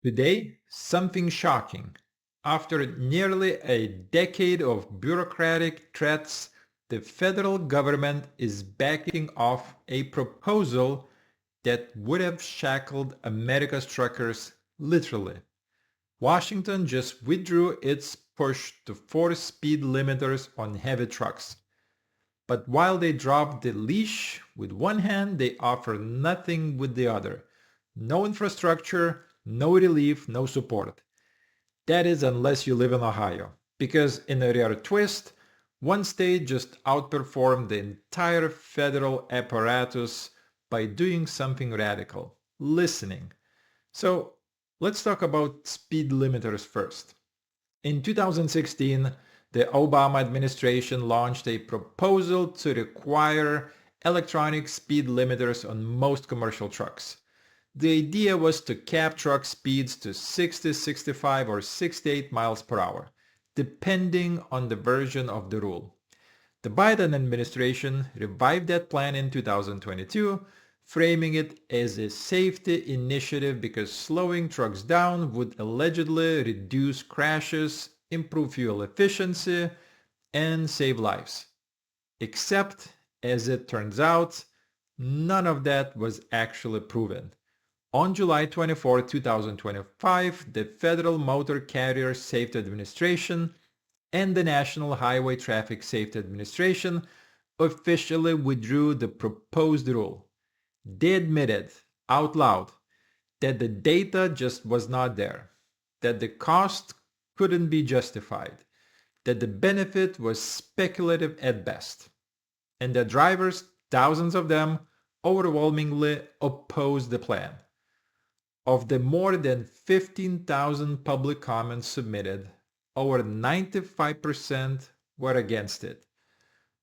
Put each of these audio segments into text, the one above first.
Today, something shocking. After nearly a decade of bureaucratic threats, the federal government is backing off a proposal that would have shackled America's truckers literally. Washington just withdrew its push to force speed limiters on heavy trucks. But while they drop the leash with one hand, they offer nothing with the other. No infrastructure, no relief, no support. That is unless you live in Ohio. Because in a rare twist, one state just outperformed the entire federal apparatus by doing something radical, listening. So let's talk about speed limiters first. In 2016, the Obama administration launched a proposal to require electronic speed limiters on most commercial trucks. The idea was to cap truck speeds to 60, 65, or 68 miles per hour, depending on the version of the rule. The Biden administration revived that plan in 2022, framing it as a safety initiative because slowing trucks down would allegedly reduce crashes, improve fuel efficiency, and save lives. Except, as it turns out, none of that was actually proven. On July 24, 2025, the Federal Motor Carrier Safety Administration and the National Highway Traffic Safety Administration officially withdrew the proposed rule. They admitted out loud that the data just was not there, that the cost couldn't be justified, that the benefit was speculative at best, and that drivers, thousands of them, overwhelmingly opposed the plan. Of the more than 15,000 public comments submitted, over 95% were against it.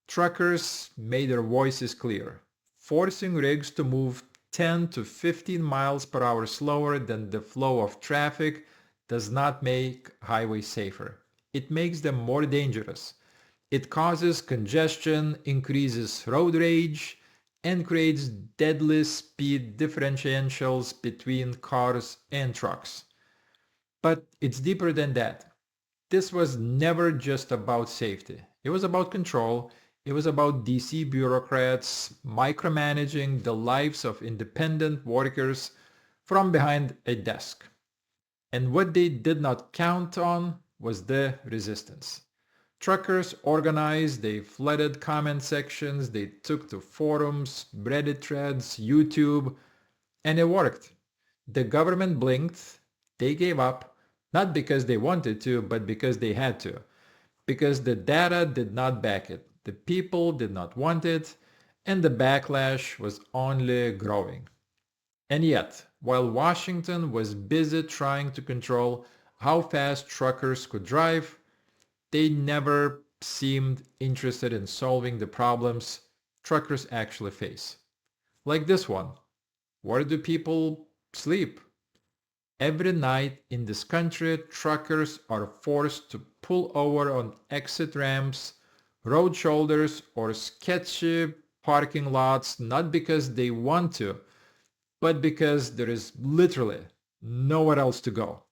Truckers made their voices clear, forcing rigs to move 10 to 15 miles per hour slower than the flow of traffic does not make highways safer. It makes them more dangerous. It causes congestion, increases road rage, and creates deadly speed differentials between cars and trucks. But it's deeper than that. This was never just about safety. It was about control. It was about DC bureaucrats micromanaging the lives of independent workers from behind a desk. And what they did not count on was the resistance. Truckers organized, they flooded comment sections, they took to forums, Reddit threads, YouTube, and it worked. The government blinked, they gave up, not because they wanted to, but because they had to. Because the data did not back it, the people did not want it, and the backlash was only growing. And yet, while Washington was busy trying to control how fast truckers could drive, they never seemed interested in solving the problems truckers actually face. Like this one. Where do people sleep? Every night in this country, truckers are forced to pull over on exit ramps, road shoulders, or sketchy parking lots, not because they want to, but because there is literally nowhere else to go.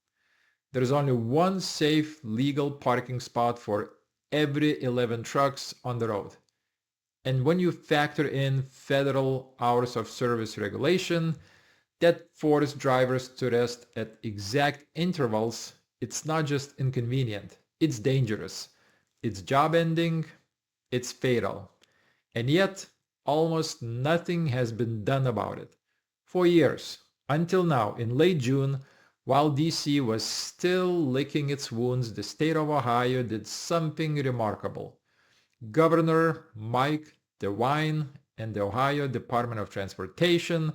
There is only one safe legal parking spot for every 11 trucks on the road. And when you factor in federal hours of service regulation that force drivers to rest at exact intervals, it's not just inconvenient, it's dangerous. It's job ending, it's fatal. And yet, almost nothing has been done about it. For years, until now, in late June, while DC was still licking its wounds, the state of Ohio did something remarkable. Governor Mike DeWine and the Ohio Department of Transportation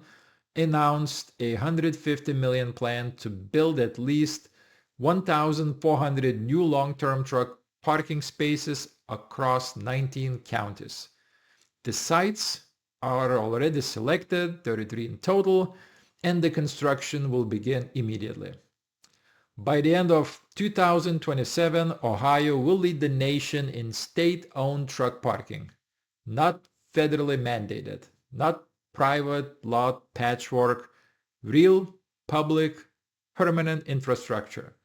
announced a $150 million plan to build at least 1,400 new long-term truck parking spaces across 19 counties. The sites are already selected, 33 in total, and the construction will begin immediately. By the end of 2027, Ohio will lead the nation in state-owned truck parking, not federally mandated, not private lot patchwork, real, public, permanent infrastructure.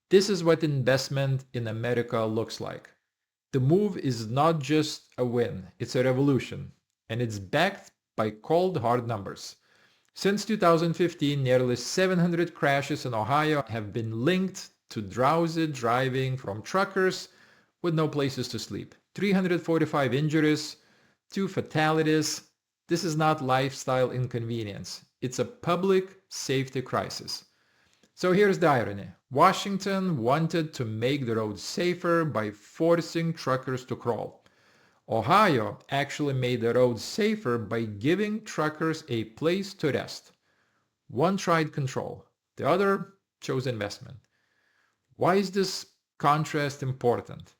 This is what investment in America looks like. The move is not just a win, it's a revolution, and it's backed by cold hard numbers. Since 2015, nearly 700 crashes in Ohio have been linked to drowsy driving from truckers with no places to sleep. 345 injuries, 2 fatalities. This is not lifestyle inconvenience. It's a public safety crisis. So here's the irony. Washington wanted to make the roads safer by forcing truckers to crawl. Ohio actually made the roads safer by giving truckers a place to rest. One tried control, the other chose investment. Why is this contrast important?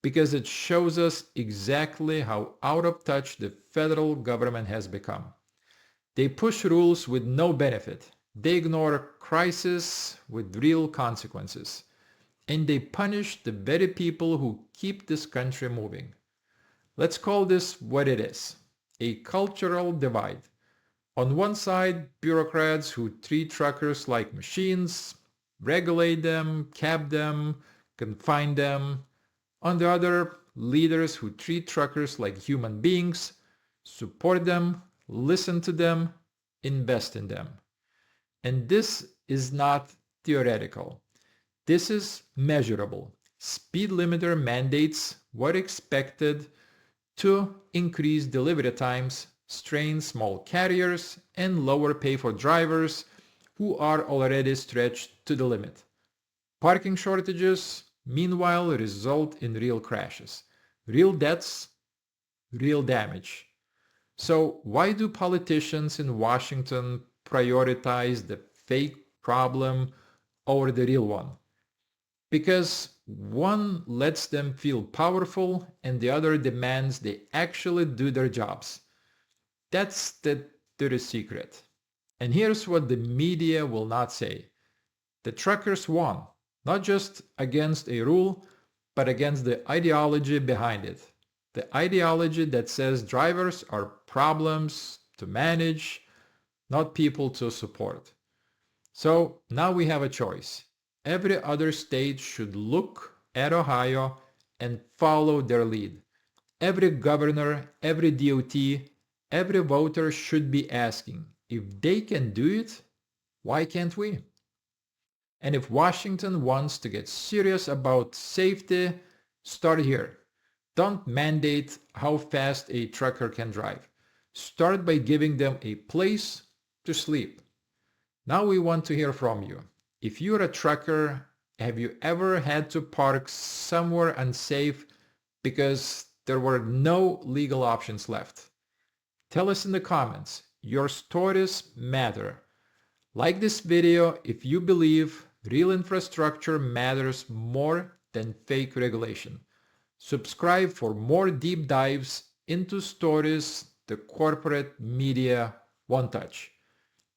Because it shows us exactly how out of touch the federal government has become. They push rules with no benefit. They ignore crises with real consequences. And they punish the very people who keep this country moving. Let's call this what it is, a cultural divide. On one side, bureaucrats who treat truckers like machines, regulate them, cap them, confine them. On the other, leaders who treat truckers like human beings, support them, listen to them, invest in them. And this is not theoretical. This is measurable. Speed limiter mandates were expected to increase delivery times, strain small carriers, and lower pay for drivers who are already stretched to the limit. Parking shortages, meanwhile, result in real crashes, real deaths, real damage. So why do politicians in Washington prioritize the fake problem over the real one? Because one lets them feel powerful and the other demands they actually do their jobs. That's the dirty secret. And here's what the media will not say. The truckers won, not just against a rule, but against the ideology behind it. The ideology that says drivers are problems to manage, not people to support. So now we have a choice. Every other state should look at Ohio and follow their lead. Every governor, every DOT, every voter should be asking, if they can do it, why can't we? And if Washington wants to get serious about safety, start here. Don't mandate how fast a trucker can drive. Start by giving them a place to sleep. Now we want to hear from you. If you're a trucker, have you ever had to park somewhere unsafe because there were no legal options left? Tell us in the comments. Your stories matter. Like this video if you believe real infrastructure matters more than fake regulation. Subscribe for more deep dives into stories the corporate media won't touch.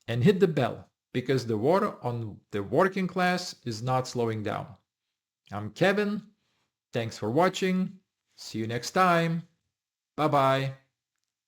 And hit the bell, because the war on the working class is not slowing down. I'm Kevin. Thanks for watching. See you next time. Bye-bye.